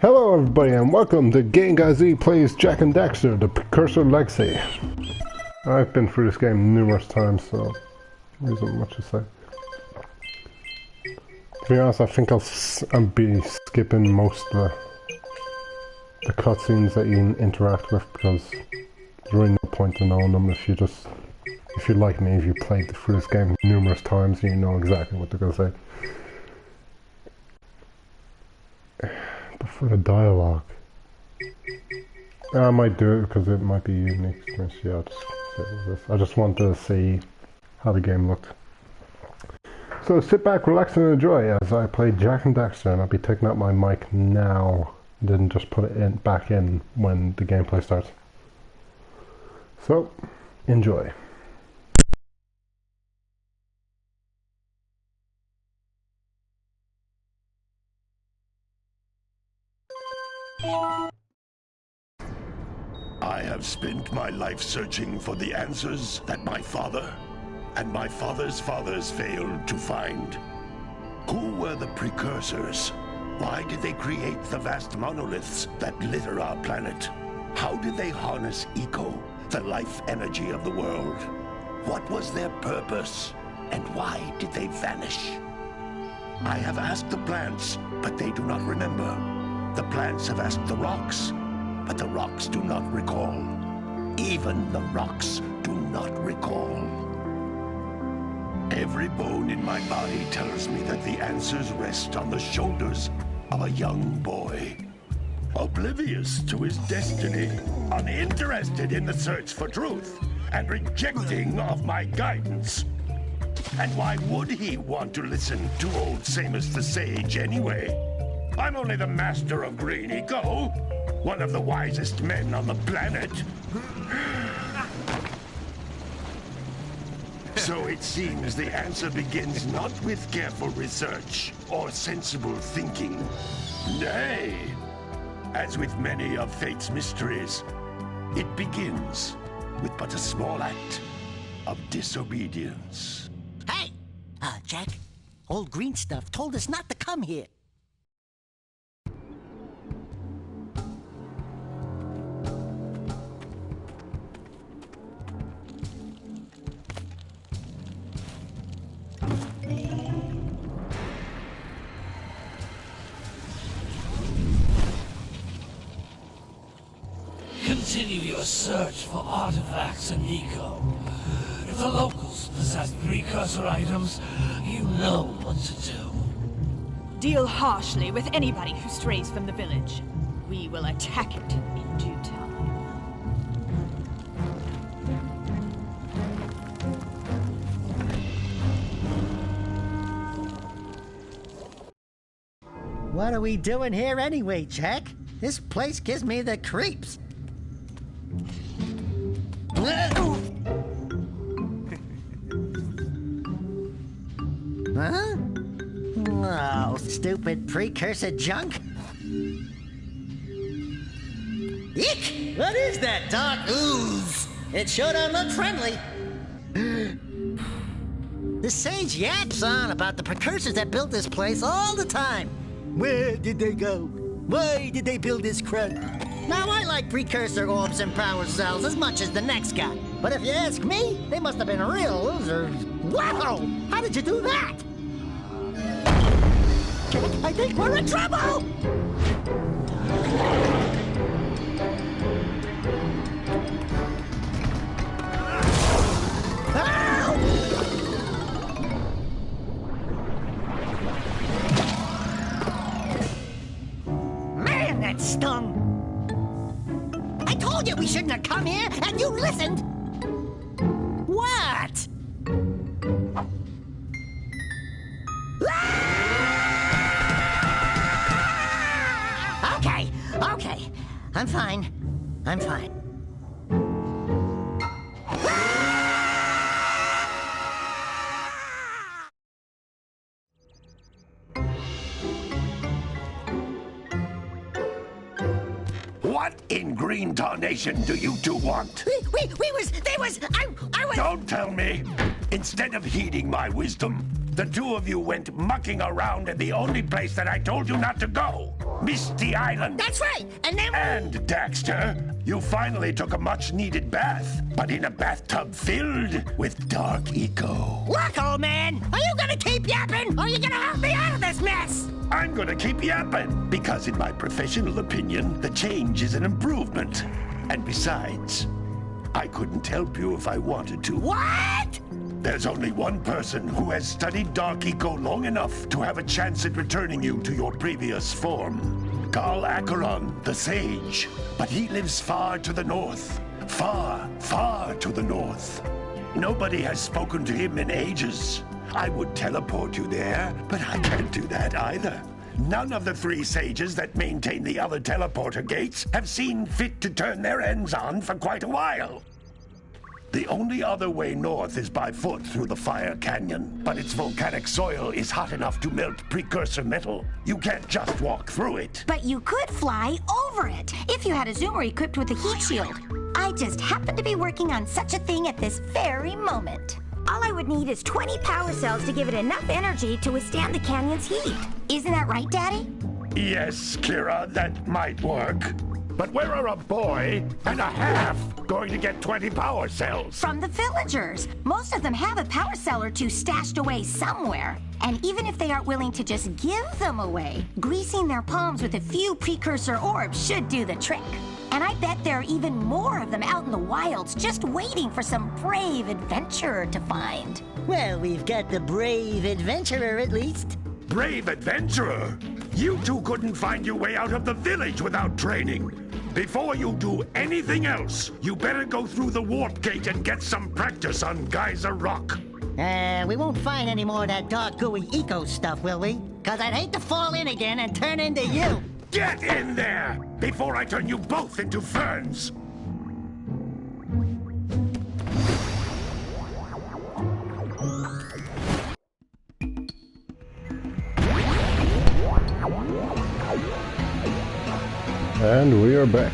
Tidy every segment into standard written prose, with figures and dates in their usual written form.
Hello everybody and welcome to Geyser plays Jak and Daxter, the Precursor Legacy. I've been through this game numerous times, so there isn't much to say. To be honest, I think I'll be skipping most of the cutscenes that you interact with, because there's really no point in knowing them if you like me, if you played through this game numerous times, you know exactly what they're going to say. But for the dialogue, I might do it because it might be unique. Yeah, I just want to see how the game looked. So sit back, relax, and enjoy as I play Jak and Daxter, and I'll be taking out my mic now. Didn't just put it back in when the gameplay starts. So enjoy. I have spent my life searching for the answers that my father and my father's fathers failed to find. Who were the Precursors? Why did they create the vast monoliths that litter our planet? How did they harness eco, the life energy of the world? What was their purpose? And why did they vanish? I have asked the plants, but they do not remember. The plants have asked the rocks, but the rocks do not recall. Even the rocks do not recall. Every bone in my body tells me that the answers rest on the shoulders of a young boy. Oblivious to his destiny, uninterested in the search for truth, and rejecting of my guidance. And why would he want to listen to old Samus the Sage anyway? I'm only the master of green eco, one of the wisest men on the planet. So it seems the answer begins not with careful research or sensible thinking. Nay, as with many of fate's mysteries, it begins with but a small act of disobedience. Hey! Jak, old green stuff told us not to come here. Continue your search for artifacts and eco. If the locals possess precursor items, you know what to do. Deal harshly with anybody who strays from the village. We will attack it in due time. What are we doing here anyway, Jak? This place gives me the creeps. Huh? Oh, stupid precursor junk. Eek! What is that dark ooze? It sure don't look friendly. The sage yaps on about the precursors that built this place all the time. Where did they go? Why did they build this crap? Now, I like precursor orbs and power cells as much as the next guy. But if you ask me, they must have been real losers. Wow! How did you do that? I think we're in trouble! Man, that stung! I told you we shouldn't have come here, and you listened! What? Okay. I'm fine. What in green tarnation do you two want? I was... Don't tell me! Instead of heeding my wisdom, the two of you went mucking around in the only place that I told you not to go. Misty Island. That's right. And then... And, Daxter, you finally took a much-needed bath, but in a bathtub filled with dark eco. Look, old man, are you gonna keep yapping, or are you gonna help me out of this mess? I'm gonna keep yapping, because in my professional opinion, the change is an improvement. And besides, I couldn't help you if I wanted to. What? There's only one person who has studied Dark Eco long enough to have a chance at returning you to your previous form. Carl Acheron, the Sage. But he lives far to the north. Far, far to the north. Nobody has spoken to him in ages. I would teleport you there, but I can't do that either. None of the 3 sages that maintain the other teleporter gates have seen fit to turn their ends on for quite a while. The only other way north is by foot through the Fire Canyon, but its volcanic soil is hot enough to melt precursor metal. You can't just walk through it. But you could fly over it, if you had a zoomer equipped with a heat shield. I just happen to be working on such a thing at this very moment. All I would need is 20 power cells to give it enough energy to withstand the canyon's heat. Isn't that right, Daddy? Yes, Kira, that might work. But where are a boy and a half going to get 20 power cells? From the villagers. Most of them have a power cell or 2 stashed away somewhere. And even if they aren't willing to just give them away, greasing their palms with a few precursor orbs should do the trick. And I bet there are even more of them out in the wilds just waiting for some brave adventurer to find. Well, we've got the brave adventurer at least. Brave adventurer? You two couldn't find your way out of the village without training. Before you do anything else, you better go through the warp gate and get some practice on Geyser Rock. We won't find any more of that dark gooey eco stuff, will we? Cause I'd hate to fall in again and turn into you. Get in there before I turn you both into ferns. And we are back.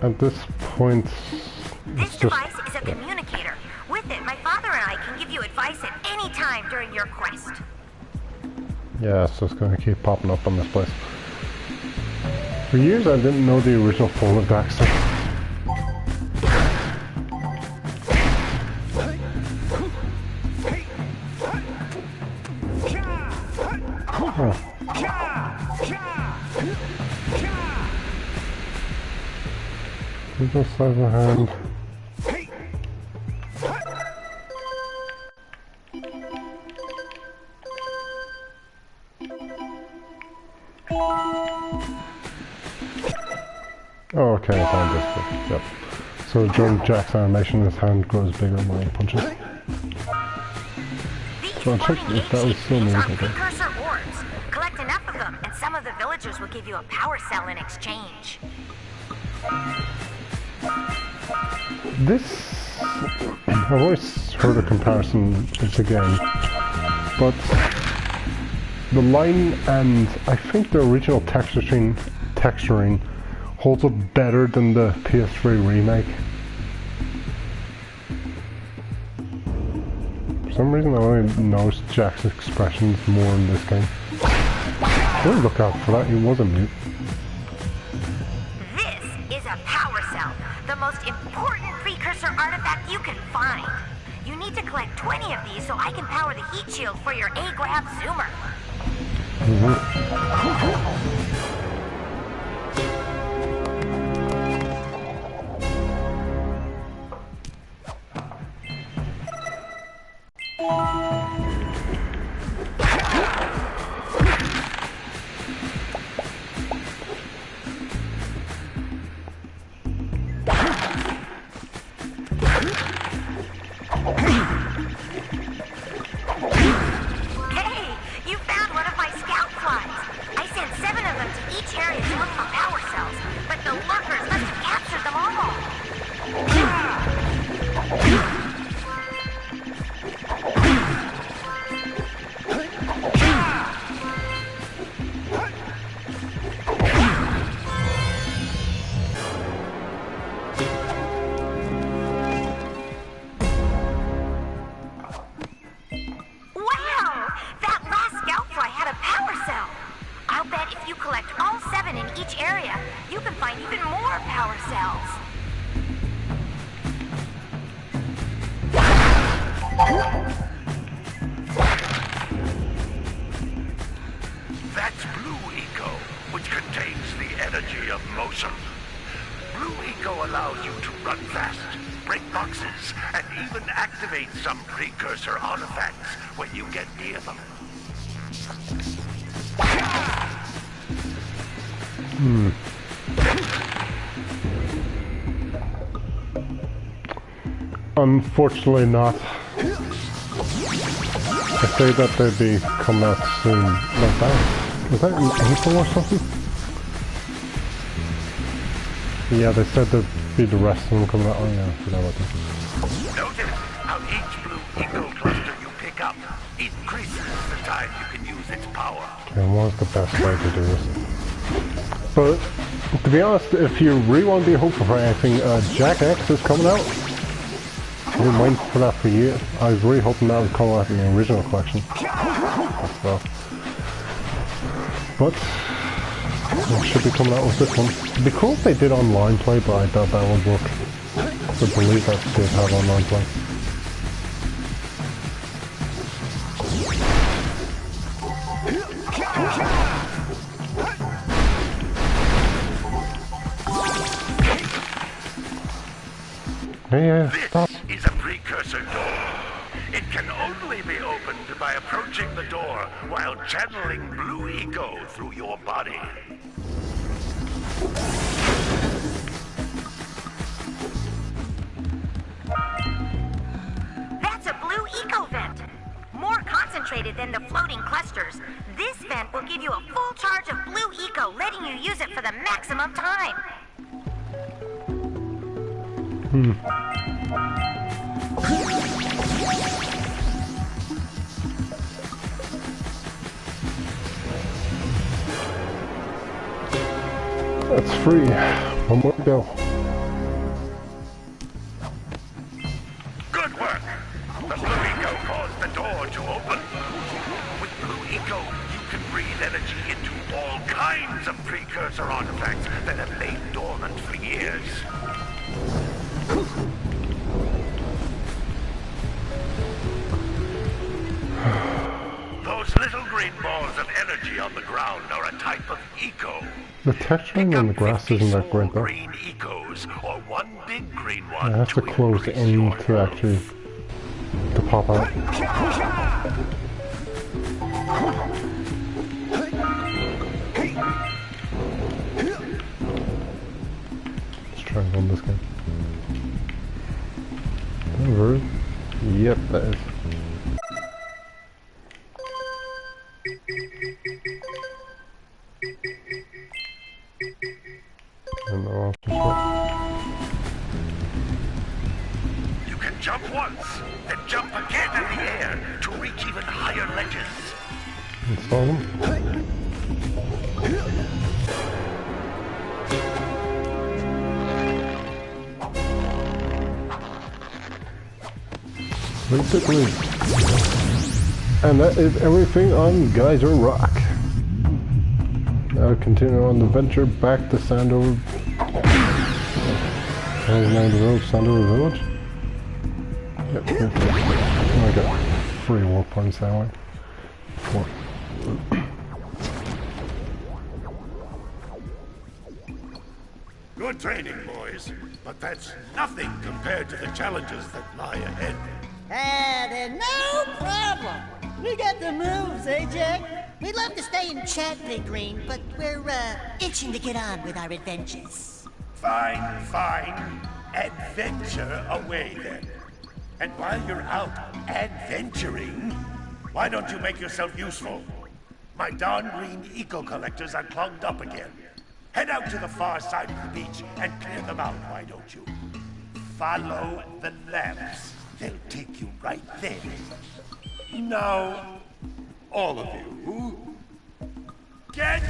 At this point, This device is a communicator. With it, my father and I can give you advice at any time during your quest. yeah, so it's going to keep popping up on this place. For years I didn't know the original form of Daxter. Oh. Little sleight of hand. Oh, okay, I found this. Yep. So during Jack's animation, his hand grows bigger when he punches. So I checked if that was still moving. Okay. Precursor orbs. Collect enough of them, and some of the villagers will give you a power cell in exchange. This, I've always heard a comparison it's again, but the line and I think the original texturing holds up better than the PS3 remake. For some reason I only noticed Jack's expressions more in this game. Oh, look out for that, he was a mute. This is a power cell, the most important precursor artifact you can find. You need to collect 20 of these so I can power the heat shield for your A-Grab zoomer. Hey, you found one of my scout flies. I sent 7 of them to each area to look for power cells. cells. That's Blue Eco, which contains the energy of motion. Blue Eco allows you to run fast, break boxes, and even activate some precursor artifacts when you get near them. Unfortunately not. I say that they'd be coming out soon. Like that. Was that in April or something? Yeah, they said there'd be the rest of them coming out. Oh yeah, I forgot about that. Notice how each Blue Eco cluster you pick up increases the time you can use its power. Okay, what's the best way to do this? But, to be honest, if you really want to be hopeful for anything, Jack X is coming out. I've been waiting for that for years. I was really hoping that would come out in the original collection. So. But, it should be coming out with this one. It'd be cool if they did online play, but I doubt that would work. I believe that they did have online play. Yeah, stop. This is a precursor door. It can only be opened by approaching the door while channeling Blue Eco through your body. That's a Blue Eco vent. More concentrated than the floating clusters. This vent will give you a full charge of Blue Eco, letting you use it for the maximum time. That's free. One more to go. Good work! The Blue Eco caused the door to open. With Blue Eco, you can breathe energy into all kinds of precursor artifacts that have lain dormant for years. Those little green balls of energy on the ground are a type of eco. The texturing on the grass isn't that great though. Green ecos, or one big green one. I have to close in to actually to pop out. Let's try and run this game. Over. Yep, that is. You can jump once, then jump again in the air to reach even higher ledges. Install them. Basically. And that is everything on Geyser Rock. Now continue on the venture back to Sandover. That was the name of the road, Sandover Village. Yep, here. Oh, I got 3 warp points that way. 4. Good training, boys, but that's nothing compared to the challenges that lie ahead. Then no problem. We got the moves, eh, Jack? We'd love to stay and chat, Big Green, but we're, itching to get on with our adventures. Fine, fine. Adventure away, then. And while you're out adventuring, why don't you make yourself useful? My darn green eco-collectors are clogged up again. Head out to the far side of the beach and clear them out, why don't you? Follow the lamps. They'll take you right there. Now, all of you, get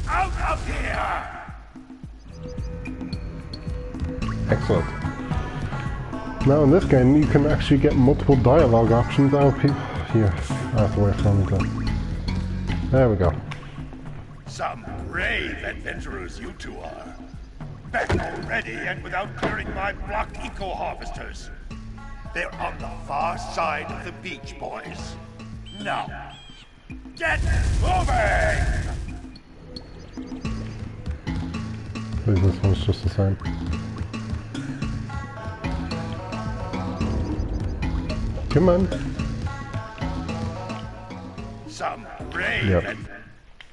out of here! Excellent. Now in this game you can actually get multiple dialogue options out of people. Here, I have to wait for them to... There we go. Some brave adventurers you two are. Back already and without clearing my blocked eco-harvesters. They're on the far side of the beach, boys. Now, get moving! Please, this one's just the same. Come on. Some brave Yep.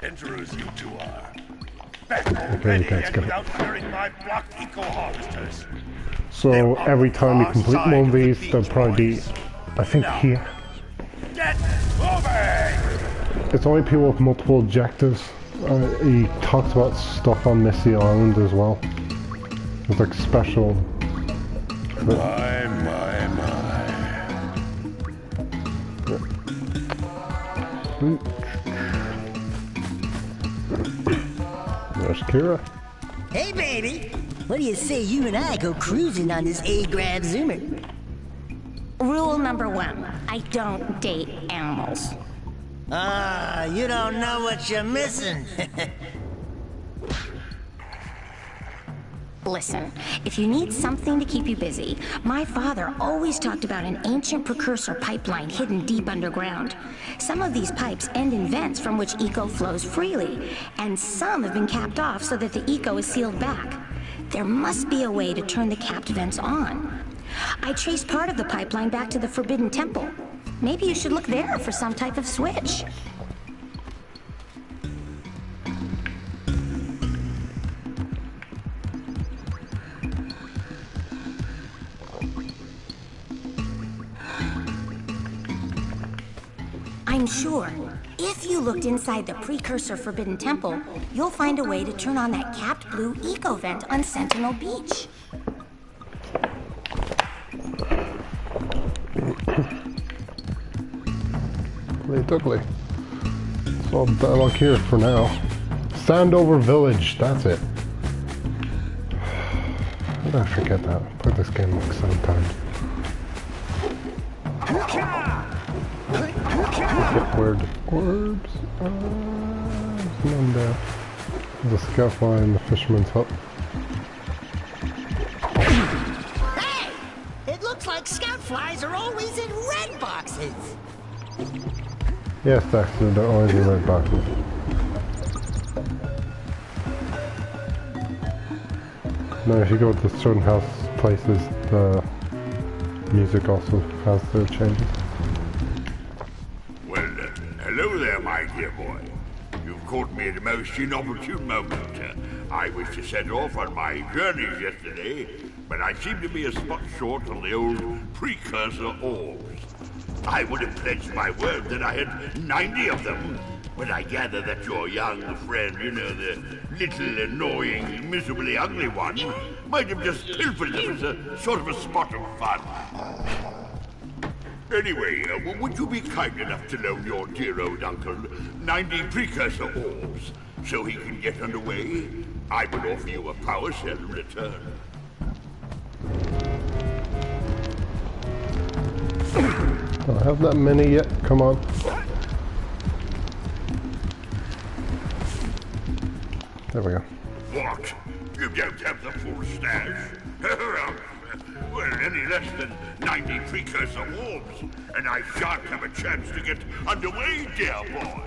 adventurers you two are. Back Okay, already let's and go. without clearing my blocked eco-harvesters. So every time you complete one of these, there'll probably be, I think here, Get moving! it's only people with multiple objectives. He talks about stuff on Missy Island as well. It's like special. My. There's Kira. Hey, baby! What do you say you and I go cruising on this A-grab Zoomer? Rule number 1, I don't date animals. Ah, you don't know what you're missing. Listen, if you need something to keep you busy, my father always talked about an ancient precursor pipeline hidden deep underground. Some of these pipes end in vents from which eco flows freely, and some have been capped off so that the eco is sealed back. There must be a way to turn the capped vents on. I traced part of the pipeline back to the Forbidden Temple. Maybe you should look there for some type of switch. I'm sure, if you looked inside the Precursor Forbidden Temple, you'll find a way to turn on that capped blue eco vent on Sentinel Beach. Play Dougley. It's all dialogue here for now. Sandover Village, that's it. How did I forget that? I played this game like 7 times. Get weird orbs. There's none there. There's a scout fly in the fisherman's hut. Hey! It looks like scout flies are always in red boxes. Yes, Daxter, they're always in red boxes. No, if you go to certain house places, the music also has their changes. Well, hello there, my dear boy. You've caught me at a most inopportune moment. I was to set off on my journeys yesterday, but I seem to be a spot short on the old Precursor orbs. I would have pledged my word that I had 90 of them, but I gather that your young friend, you know, the little annoying, miserably ugly one, might have just pilfered them as a sort of a spot of fun. Anyway, would you be kind enough to loan your dear old uncle 90 Precursor orbs so he can get underway? I would offer you a power cell in return. Don't have that many yet, come on. There we go. What? You don't have the full stash? Well, any less than 90 Precursor orbs, and I shan't have a chance to get underway, dear boy.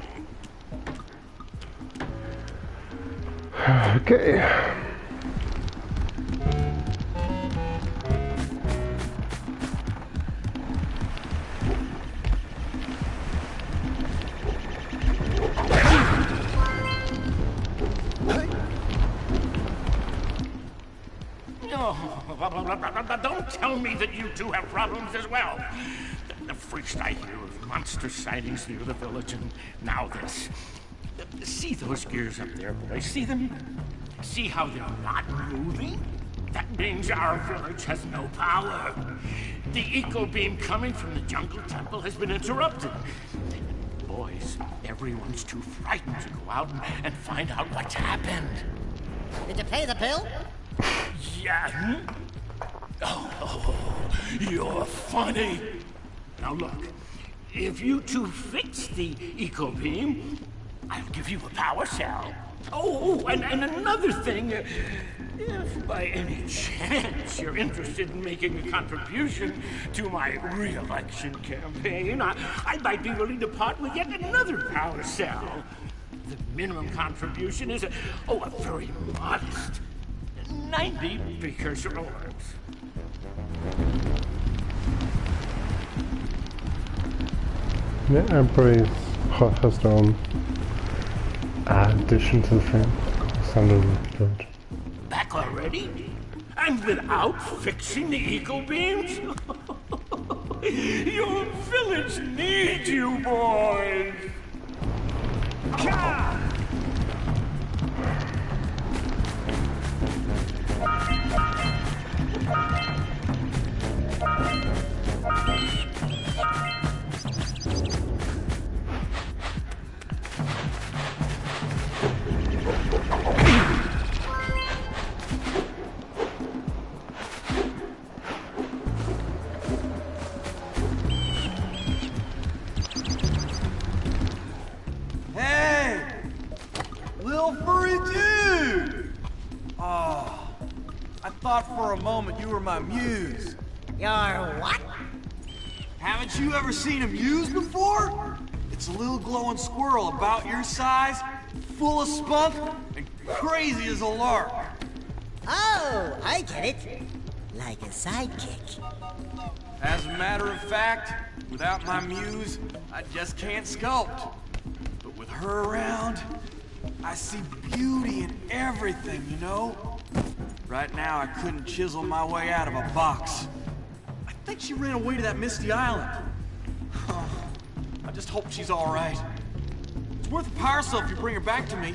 Okay. Don't tell me that you two have problems as well. The first I hear of monster sightings near the village, and now this. See those gears up there, boys? See them? See how they're not moving? That means our village has no power. The eco beam coming from the jungle temple has been interrupted. Boys, everyone's too frightened to go out and find out what's happened. Did you pay the bill? Yeah. Oh, you're funny. Now look, if you two fix the eco beam, I'll give you a power cell. Oh, and another thing, If by any chance you're interested in making a contribution to my re-election campaign, I might be willing to part with yet another power cell. The minimum contribution is a very modest 90 precursor orbs. Yeah, everybody has their own addition to the frame. Standard village. Back already? And without fixing the eco beams? Your village needs you, boys! For a moment, you were my muse. Your what? Haven't you ever seen a muse before? It's a little glowing squirrel about your size, full of spunk, and crazy as a lark. Oh, I get it. Like a sidekick. As a matter of fact, without my muse, I just can't sculpt. But with her around, I see beauty in everything, you know? Right now, I couldn't chisel my way out of a box. I think she ran away to that misty island. I just hope she's all right. It's worth a power cell if you bring her back to me.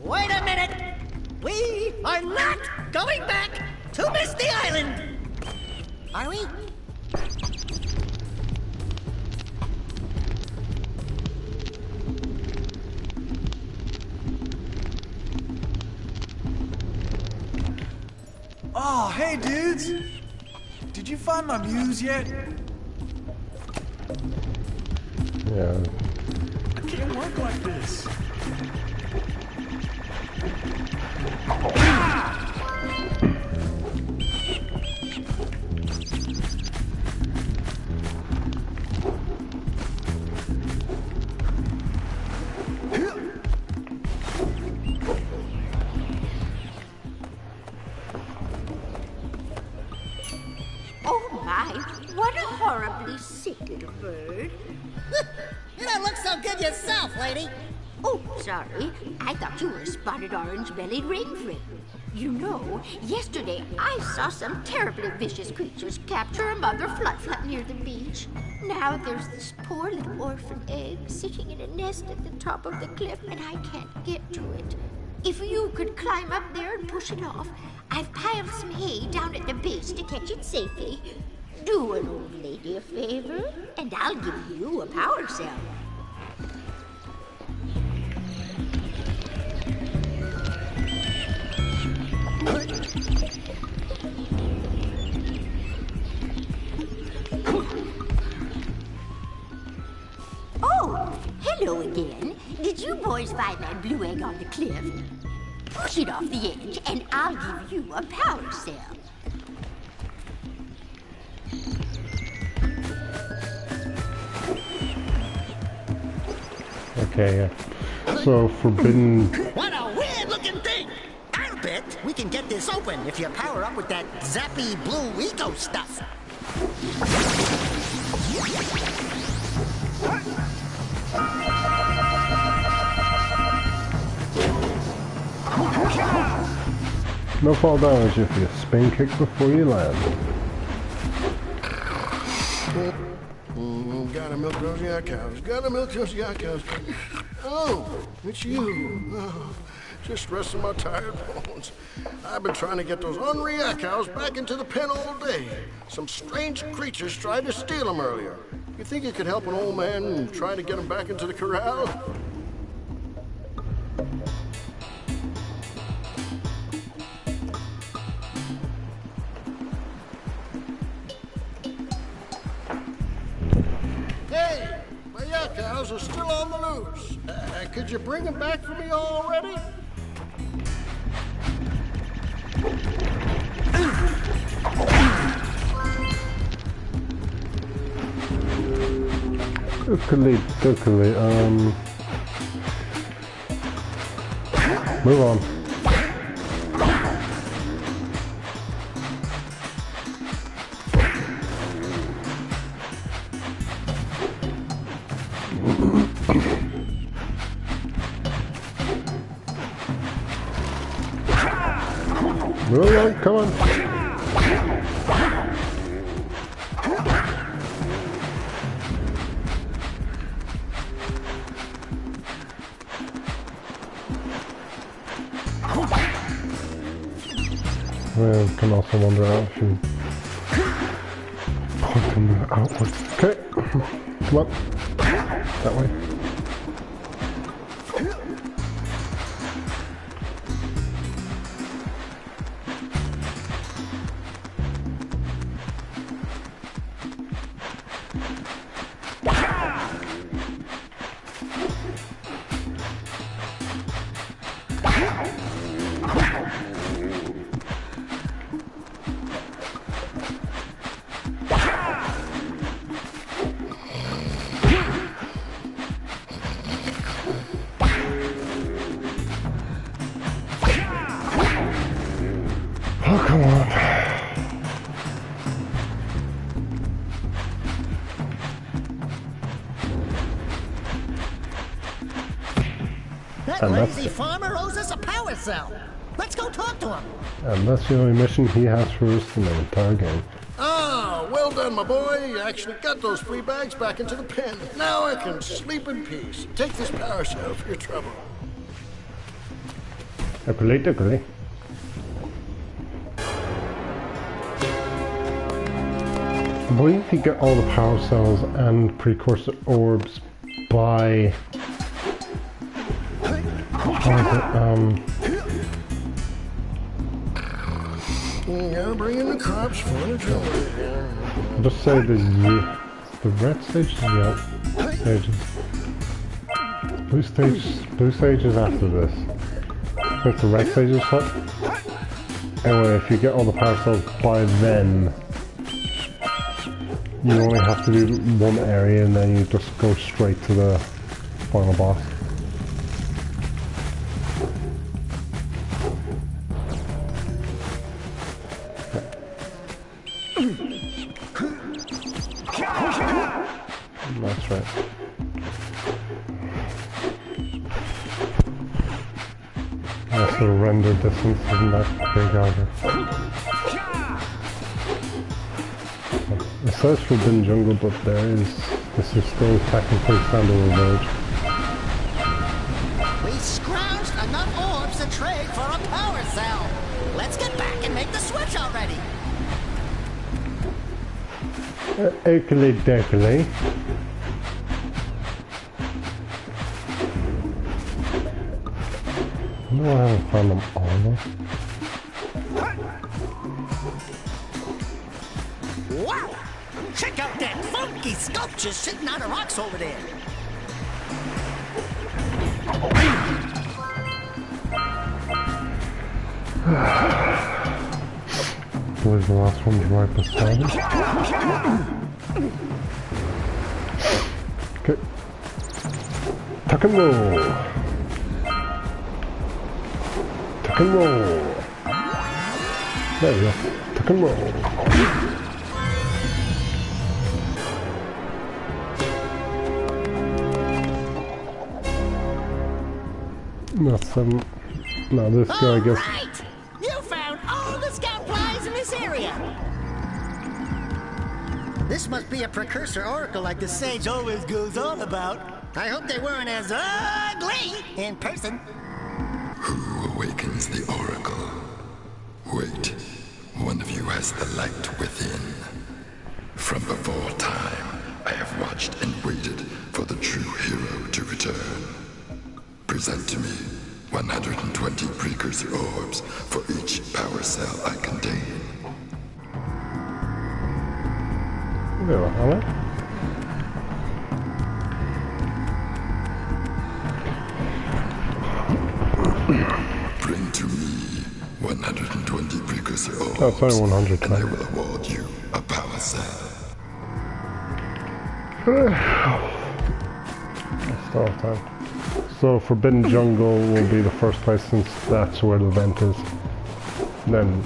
Wait a minute! We are not going back to Misty Island! Are we? Oh, hey, dudes! Did you find my muse yet? Yeah. I can't work like this. Oh my, what a horribly sick little bird. You don't look so good yourself, lady. Oh, sorry. I thought you were a spotted orange-bellied rainframe. You know, yesterday I saw some terribly vicious creatures capture a mother flut near the beach. Now there's this poor little orphan egg sitting in a nest at the top of the cliff, and I can't get to it. If you could climb up there and push it off, I've piled some hay down at the base to catch it safely. Do an old lady a favor, and I'll give you a power cell. Oh, hello again. Did you boys find that blue egg on the cliff? Push it off the edge, and I'll give you a power cell. Okay, yeah. So, forbidden... What a weird-looking thing! I'll bet we can get this open if you power up with that zappy blue eco stuff. No fall damage if you spin kick before you land. Gotta milk those yak cows. Gotta milk those yak cows. Oh, it's you. Oh, just resting my tired bones. I've been trying to get those ornery yak cows back into the pen all day. Some strange creatures tried to steal them earlier. You think you could help an old man try to get them back into the corral? Hey, my yak cows are still on the loose. Could you bring them back for me already? Locally, move on. Move on, come on. We can also wander out if you point them outwards. Okay, come on, that way. Oh, come on. That lazy farmer owes us a power cell. Let's go talk to him. And that's the only mission he has for us in the entire game. Ah, well done, my boy. You actually got those free bags back into the pen. Now I can sleep in peace. Take this power cell for your trouble. Politically. I believe you get all the power cells and precursor orbs by Yeah, bring in the cops for the trouble. I'll just say the red stages, yeah, stages. Blue stages after this. If the red stages up. Anyway, if you get all the power cells by then, you only have to do one area and then you just go straight to the final boss. That's right. That's the render distance, isn't that big either? It says Forbidden Jungle, but this is still technically Standalone Village. We scrounged enough orbs to trade for a power cell. Let's get back and make the switch already. Oakley dokley. No, I haven't found them all though. Wow! Check out that funky sculpture sitting on the rocks over there. Where's the last one's right beside it? Okay. Tuck and roll. Tuck and roll. There we go. Tuck and roll. That's now this guy, I guess. Right! You found all the scout flies in this area. This must be a precursor oracle like the sage always goes on about. I hope they weren't as ugly in person. Who awakens the oracle? Wait, one of you has the light within. From before time, I have watched and waited for the true hero to return. Present to me 120 precursor orbs for each power cell I contain. Joo, ole. Bring to me 120 precursor orbs, Oh, sorry, 100. and I will award you a power cell. Still have time. So Forbidden Jungle will be the first place since that's where the vent is. Then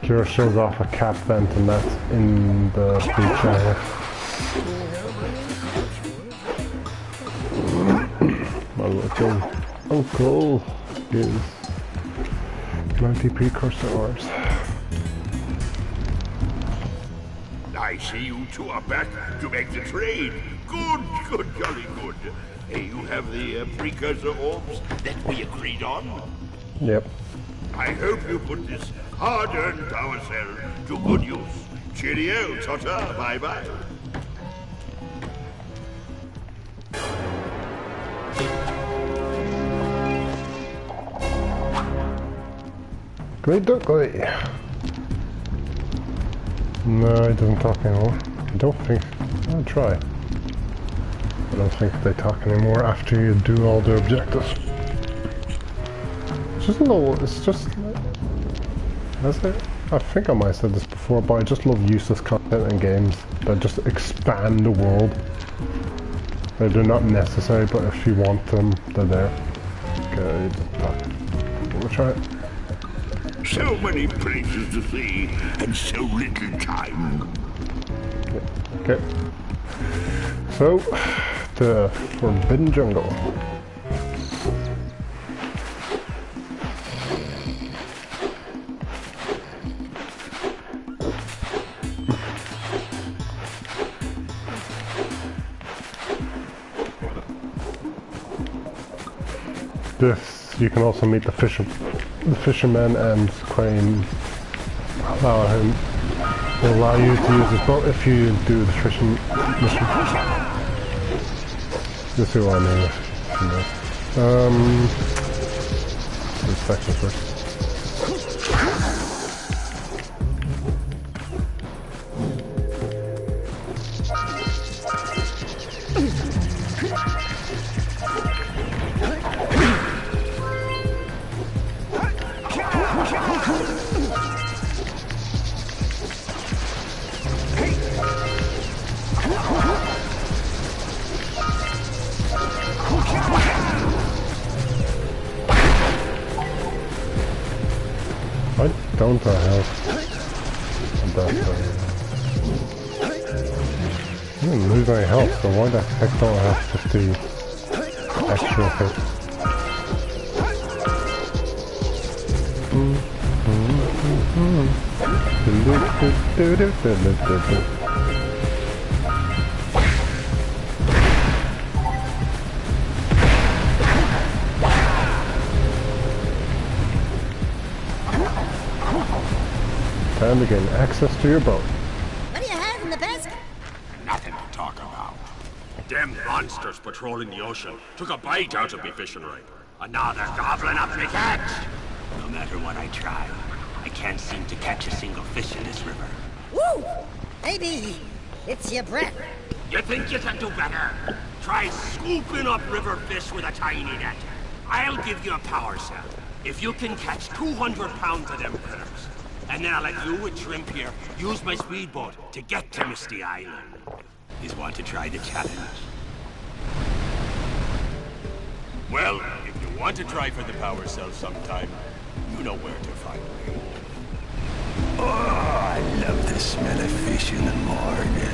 Kira shows off a cat vent and that's in the beach area. My little uncle is 90 precursor orbs. I see you two are back to make the trade. Good, good, jolly good. Hey, you have the precursor orbs that we agreed on? Yep. I hope you put this hard-earned power cell to good use. Cheerio, Tota. Bye-bye. Great Duckly. No, it doesn't talk anymore. I don't think. I'll try. I don't think they talk anymore after you do all the objectives. It's just a little. It's just. I think I might have said this before, but I just love useless content in games that just expand the world. They're not necessary, but if you want them, they're there. Okay, it doesn't talk. We'll try it. So many places to see, and so little time. Okay. So, the Forbidden Jungle. This, you can also meet the fisherman and claim will allow you to use this boat if you do the fishing mission. You'll see what I mean. This section first. Why don't I have that? I didn't lose any health, so why the heck don't I have 50 extra hits? Time to gain access to your boat. What do you have in the basket? Nothing to talk about. Them monsters patrolling the ocean took a bite out of me fishing rod. And now they're gobbling up me catch. No matter what I try, I can't seem to catch a single fish in this river. Woo! Maybe it's your breath. You think you can do better? Try scooping up river fish with a tiny net. I'll give you a power cell if you can catch 200 pounds of them critters. And then I'll let you and Shrimp here use my speedboat to get to Misty Island. Is want to try the challenge? Well, if you want to try for the power cell sometime, you know where to find me. Oh, I love the smell of fish in the morning.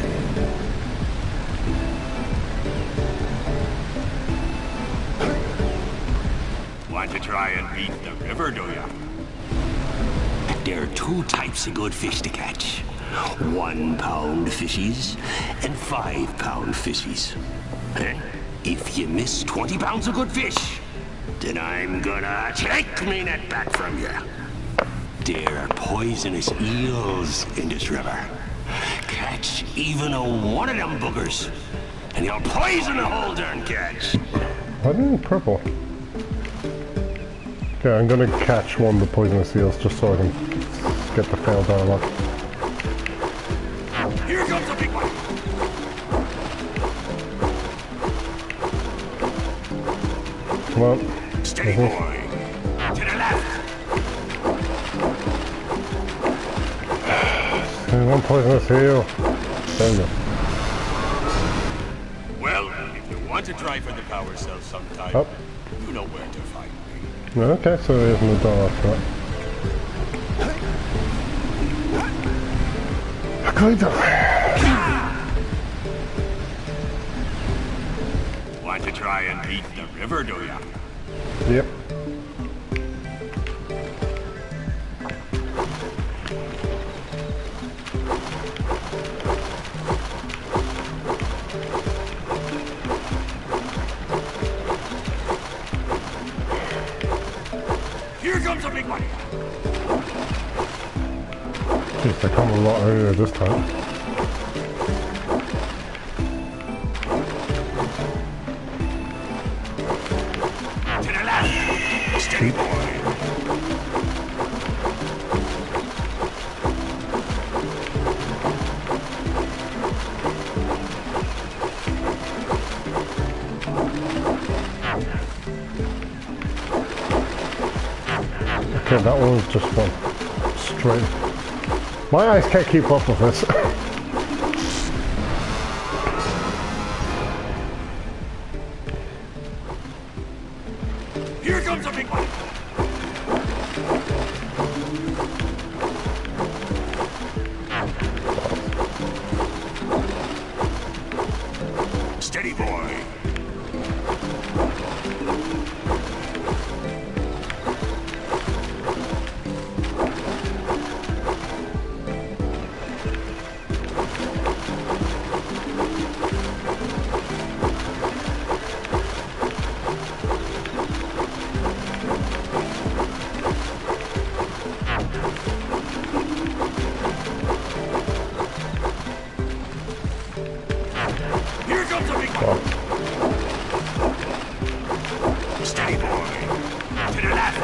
Want to try and beat the river, do ya? There are two types of good fish to catch. 1 pound fishies and 5 pound fishies. If you miss 20 pounds of good fish, then I'm gonna take me net back from you. There are poisonous eels in this river. Catch even one of them boogers, and you'll poison the whole darn catch. Why do you need purple? Okay, I'm gonna catch one of the poisonous eels just so I can get the fail dialogue. Here comes a big one! Come on. Steady, boy. To the left. There's one poisonous eel. There we go. Well, try for the power cell sometime, Oh. you know where to find me. Okay, so there's no door after that. Geyser! Want to try and beat the river, do ya? Yep. Here comes a big one! Jeez, they come a lot earlier this time. To the left! Steady, boy! Okay, that one was just one. Straight. My eyes can't keep up with this. Here comes a big one! Steady, boy! Here comes a big one! Steady, boy! To the left!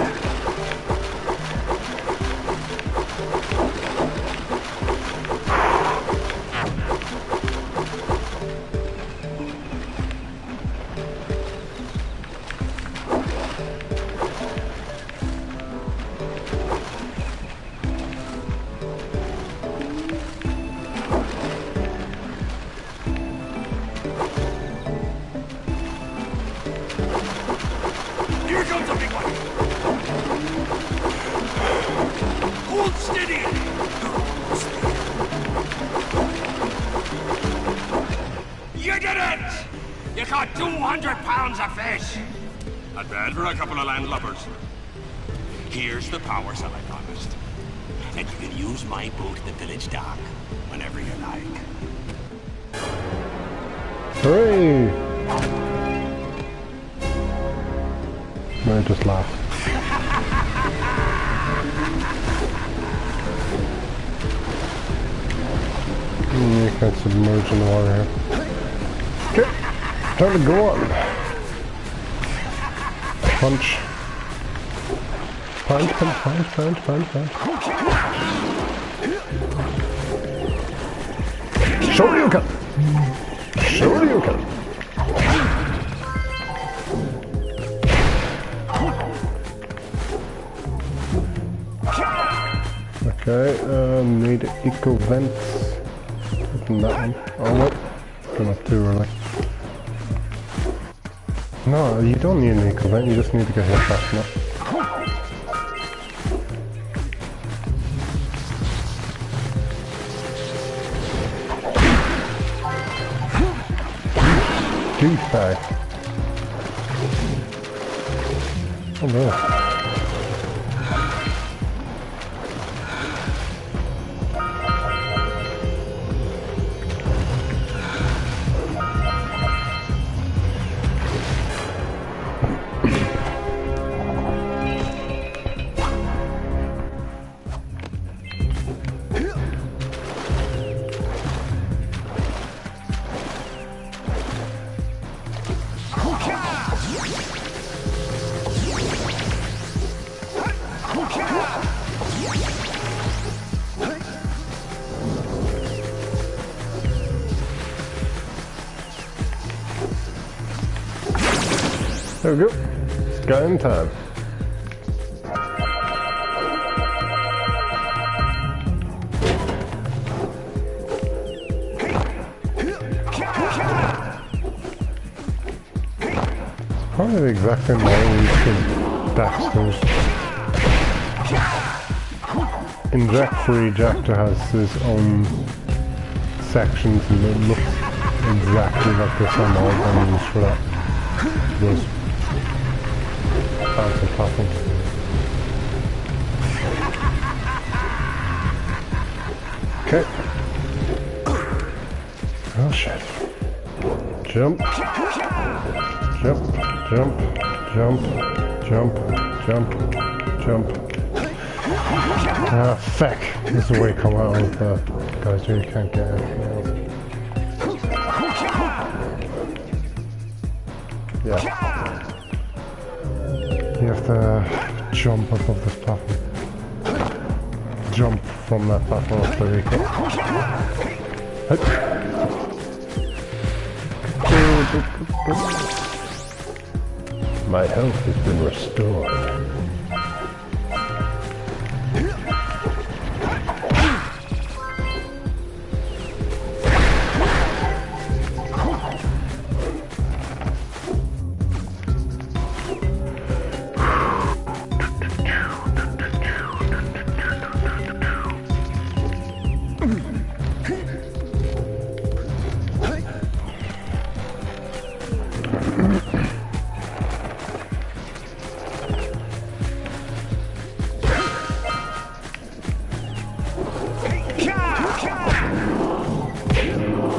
Here comes a big one! Hold steady! You did it! You caught 200 pounds of fish! Not bad for a couple of landlubbers. Here's the power cell I promised. And you can use my boat at the village dock whenever you like. Hooray! No, just laugh. You can submerge in the water here. Okay, time to go on. Punch. Punch, punch, punch, punch, punch, punch. Shoryuken! Shoryuken! Okay, need eco vents. Open that one. Oh no, gone up too early. No, you don't need an eco vent, you just need to get here fast enough. Douchebag. Oh no. There we go. Got in time. Probably the exact same way to Daxter's. In Jack 3, Daxter has his own sections and it looks exactly like this on all I'm used for that. Those fancy platforms. Okay. Oh shit. Jump. Jump. Jump. Jump. Jump. Jump. Jump. Ah, feck. This is the way you come out of the Geyser, you can't get anything else. Yeah. You have to jump above this platform. Jump from that platform up there you go. My health has been restored.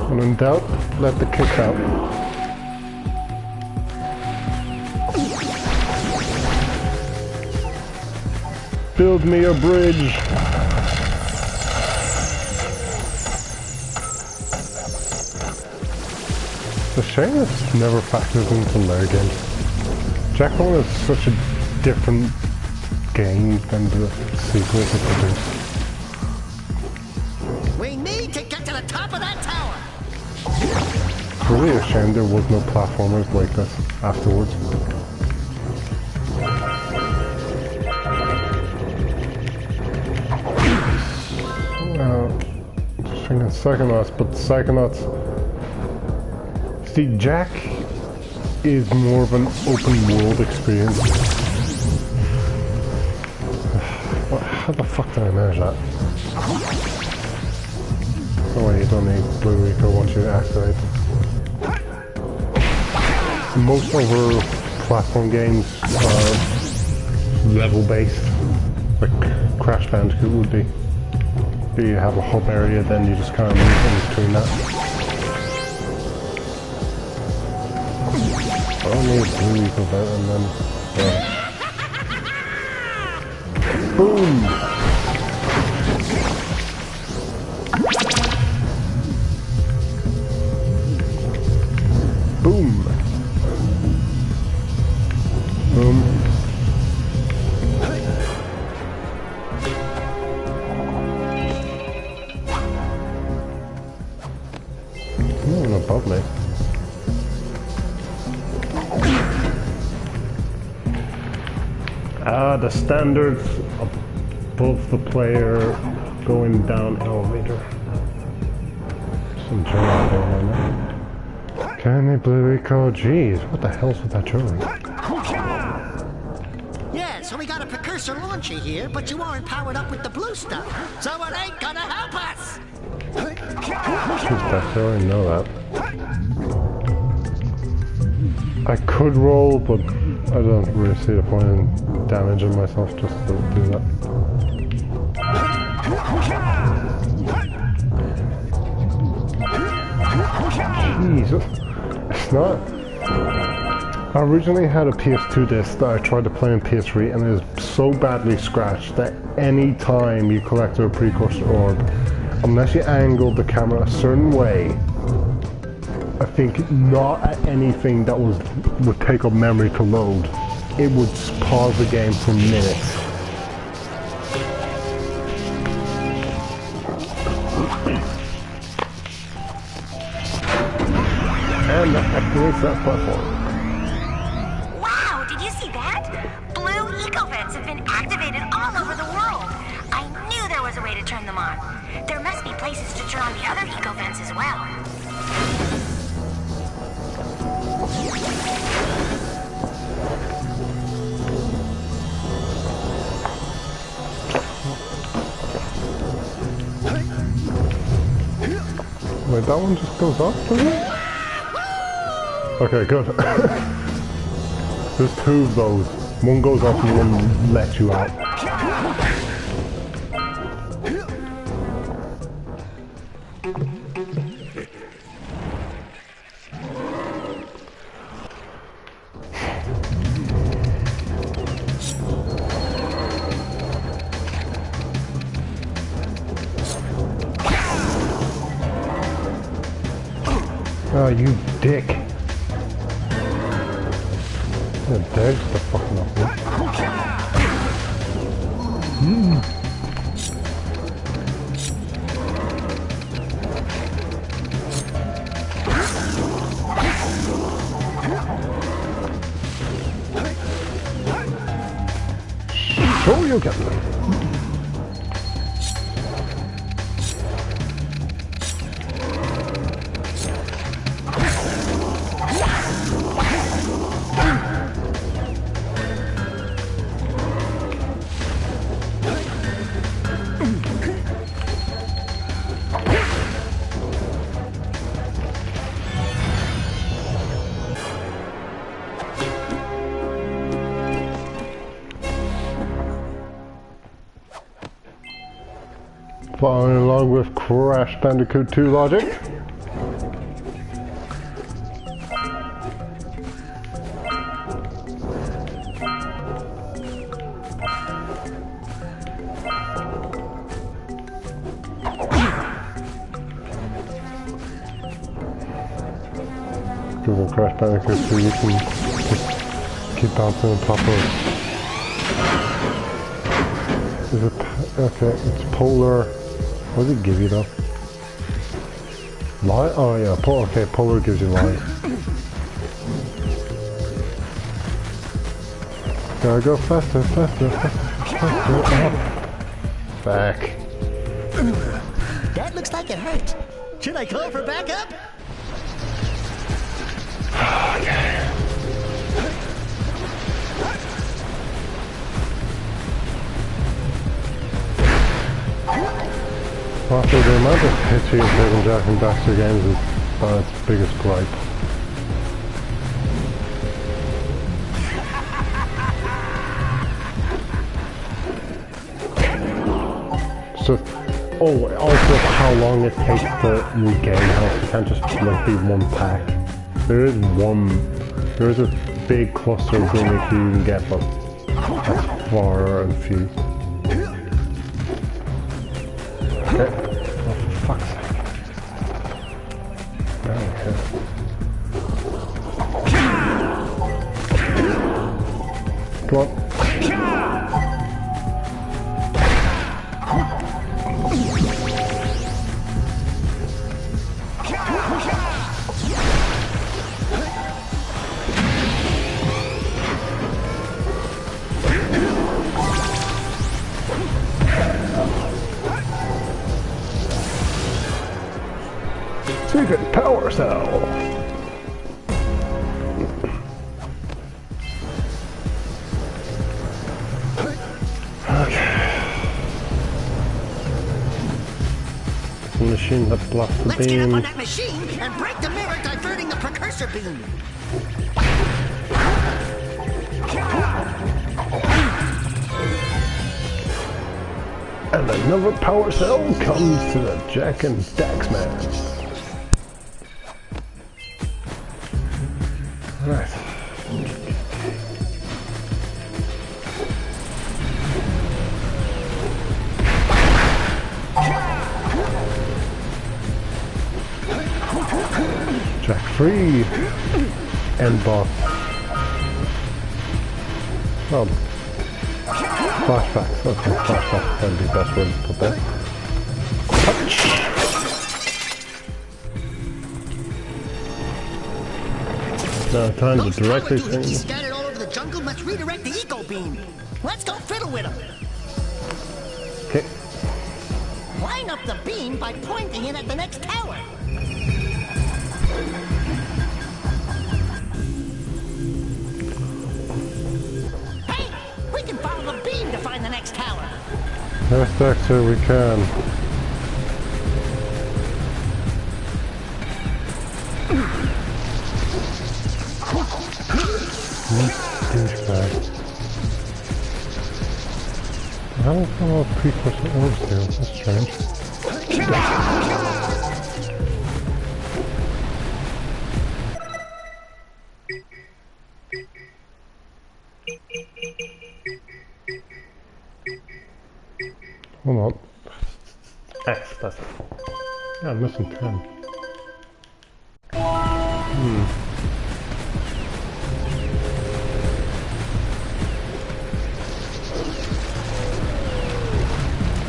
When in doubt, let the kick out. Build me a bridge. It's a shame it's never factors into lair games. Jack 1 is such a different game than the sequels it produced. We need to get to the top of that tower. It's really a shame there was no platformers like this afterwards. Just thinking Psychonauts, but Psychonauts... See, Jack is more of an open world experience. How the fuck did I manage that? Oh wait, you don't need Blue Rico once you activate them. Most other platform games are level based, like Crash Bandicoot would be. You have a hub area, then you just kind of move in between that. I don't need Blue Rico there and then... Boom! Boom! Boom. Nothing above me. The standards above the player going down elevator. Some jewelry going on there. Can they Blue Rico? Jeez, what the hell's with that jewelry? Yeah, so we got a Precursor launcher here, but you aren't powered up with the blue stuff, so it ain't gonna help us! Jeez, Daxter, I already know that. I could roll, but I don't really see the point in damaging myself just to do that. Jesus. It's not... I originally had a PS2 disc that I tried to play on PS3 and it is so badly scratched that any time you collected a Precursor orb, unless you angled the camera a certain way, I think not at anything that would take up memory to load, it would pause the game for minutes. And that activates that platform. Wow, did you see that? Blue eco-vents have been activated all over the world. I knew there was a way to turn them on. There must be places to turn on the other eco-vents as well. Wait, that one just goes up, doesn't it? Okay, good. There's two of those. One goes up and one lets you out. Oh, you dick. Yeah, there's the fucking up here. Sure you get them. Following along with Crash Bandicoot 2 logic. Because in Crash Bandicoot 2 you can just keep bouncing on top of it. Is it okay, it's polar. What does it give you though? Light? Oh yeah, okay, polar gives you light. Gotta go faster, faster, faster, faster. Back. That looks like it hurt. Should I call for backup? Okay. After the amount of hits you've taken Jack and Daxter games is its biggest gripe. So, also how long it takes to regain health. You can't just like be one pack. There is a big cluster of green leaf you can get, but that's far and few. Okay. Oh, for fuck's sake. Okay. Come on. Secret power cell. Okay. The machine that blocks the Let's beam. get up on that machine and break the mirror diverting the precursor beam. And another power cell comes to the Jack and Dax man. Right. Jack free. End boss. Oh. Flashbacks. Okay, flashbacks can be the best way to put that. Now time to direct these things. Scattered all over the jungle must redirect the eco beam. Let's go fiddle with them. Okay. Line up the beam by pointing it at the next tower. Hey, we can follow the beam to find the next tower. Yes, Daxter, we can. Douchebag. How the hell are precursor orbs do? That's strange. Hold on. X, that's it. Yeah, I'm missing 10.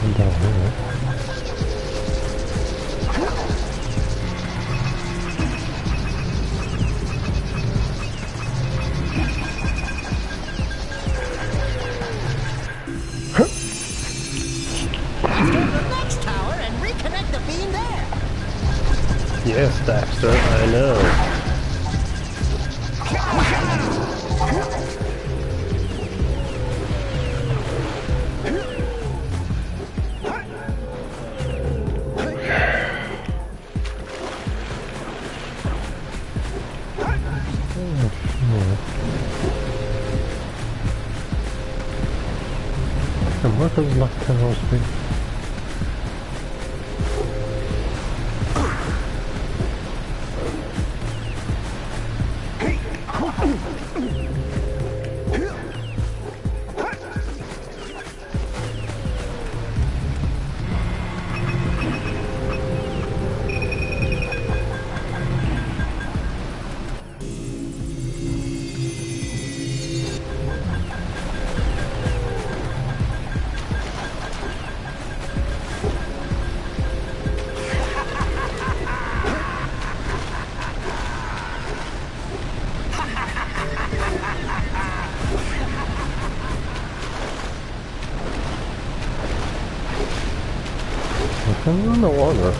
I'm down here. Yes, Daxter, I know. And what does luck can speak? I'm in the water.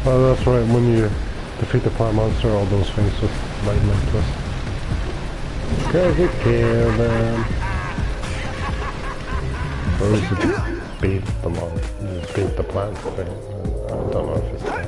Oh, that's right, when you defeat the plant monster, all those things just lighten up to us. Cause you kill them. Or is it beat the monster? Beat the plant thing? I don't know if it's that.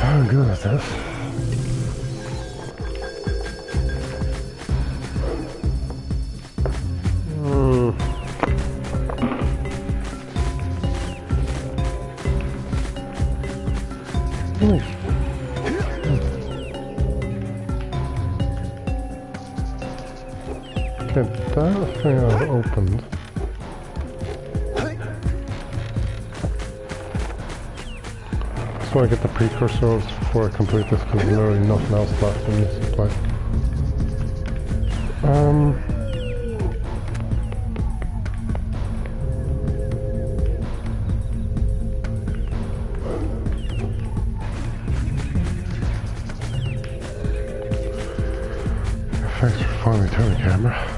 I'm good at this. Okay, that thing I've opened. Just want to get the precursors before I complete this because there's literally nothing else left in this supply. Thanks for finally turning the camera.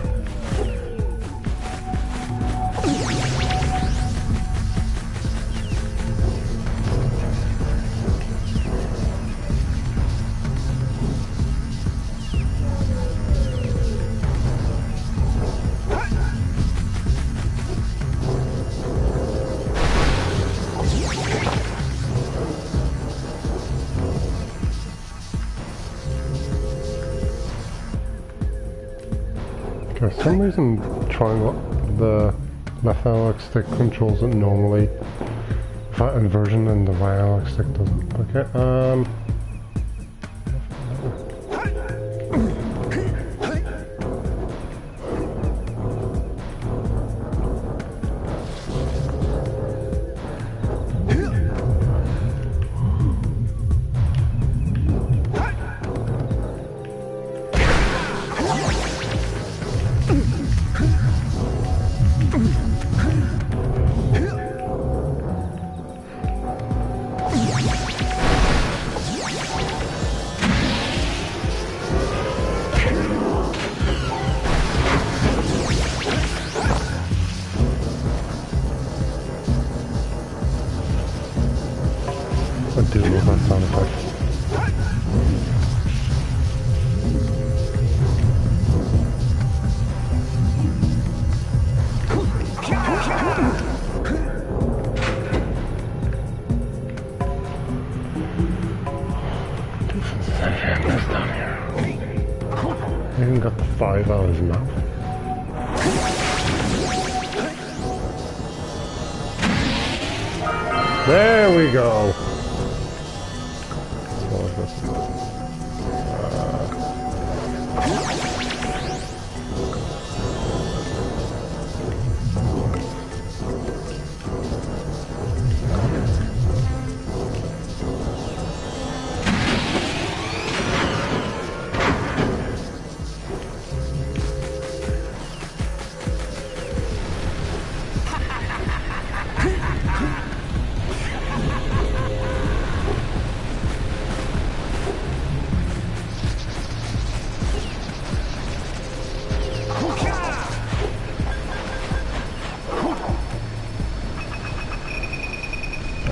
For some reason, triangle, the left analog stick controls it normally. That inversion and the right analog stick doesn't. Okay, I even got the 5 hours map. There we go. What was this?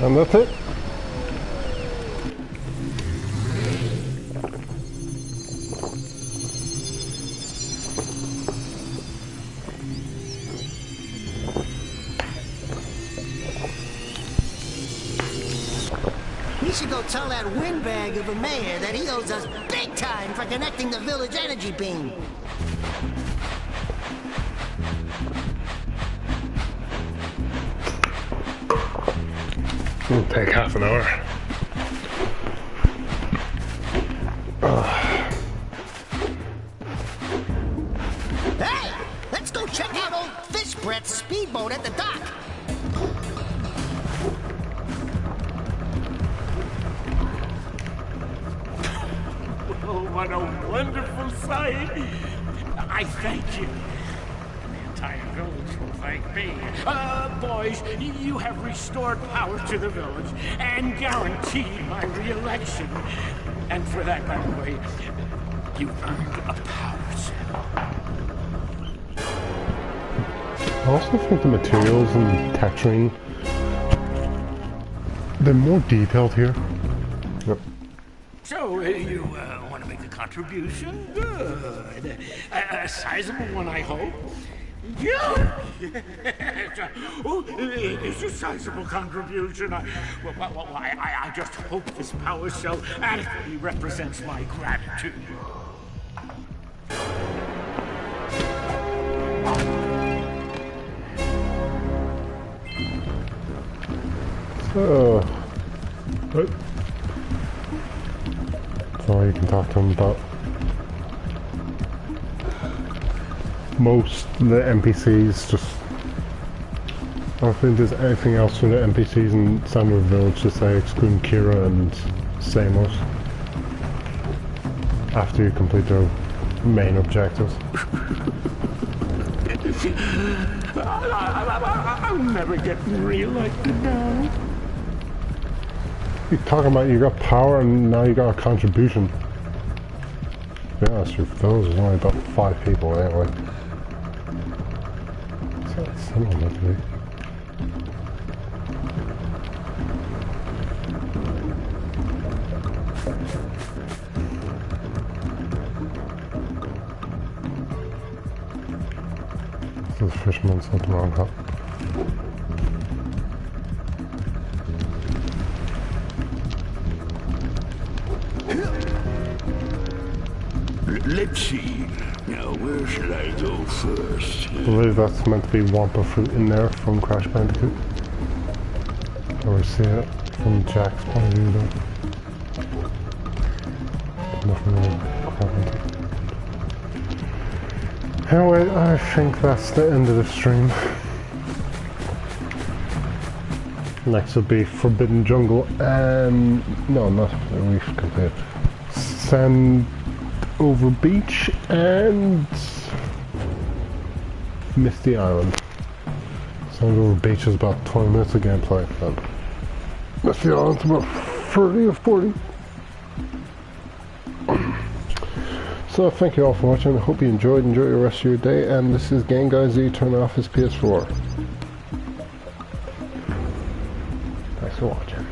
And that's it. We should go tell that windbag of a mayor that he owes us big time for connecting the village energy beam. It'll take half an hour. Hey! Let's go check out old Fish Brett's speedboat at the dock. Oh, what a wonderful sight! I thank you. The entire village will thank me. Boys, you have restored power to the village and guaranteed my re-election. And for that, by the way, you earned a power cell. I also think the materials and texturing, they're more detailed here. Yep. So, you want to make a contribution? Good. A sizable one, I hope. Yeah! Oh, it's a sizable contribution. I just hope this power cell adequately represents my gratitude. So, what? So you can talk to him about most of the NPCs. Just I don't think there's anything else for the NPCs in Sandra Village to say, excluding Kira and Samos. After you complete their main objectives. I'll never get re-elected now. You're talking about you got power and now you got a contribution. To be honest with you, for those there's only about 5 people anyway. So it's similar to me. So the fisherman's something wrong, huh? Let's see. Now, where should I go first? I believe that's meant to be Wampa fruit in there from Crash Bandicoot. Or we see it from Jack's point of view though. Nothing really happened. Anyway, I think that's the end of the stream. Next will be Forbidden Jungle and... no, not we've completed. Sandover Beach and... Misty Island. Sandover Beach is about 20 minutes of gameplay. And Misty Island's about 30 or 40. So thank you all for watching. I hope you enjoyed. Enjoy the rest of your day. And this is Game Guys. You turn off his PS4. Thanks for watching.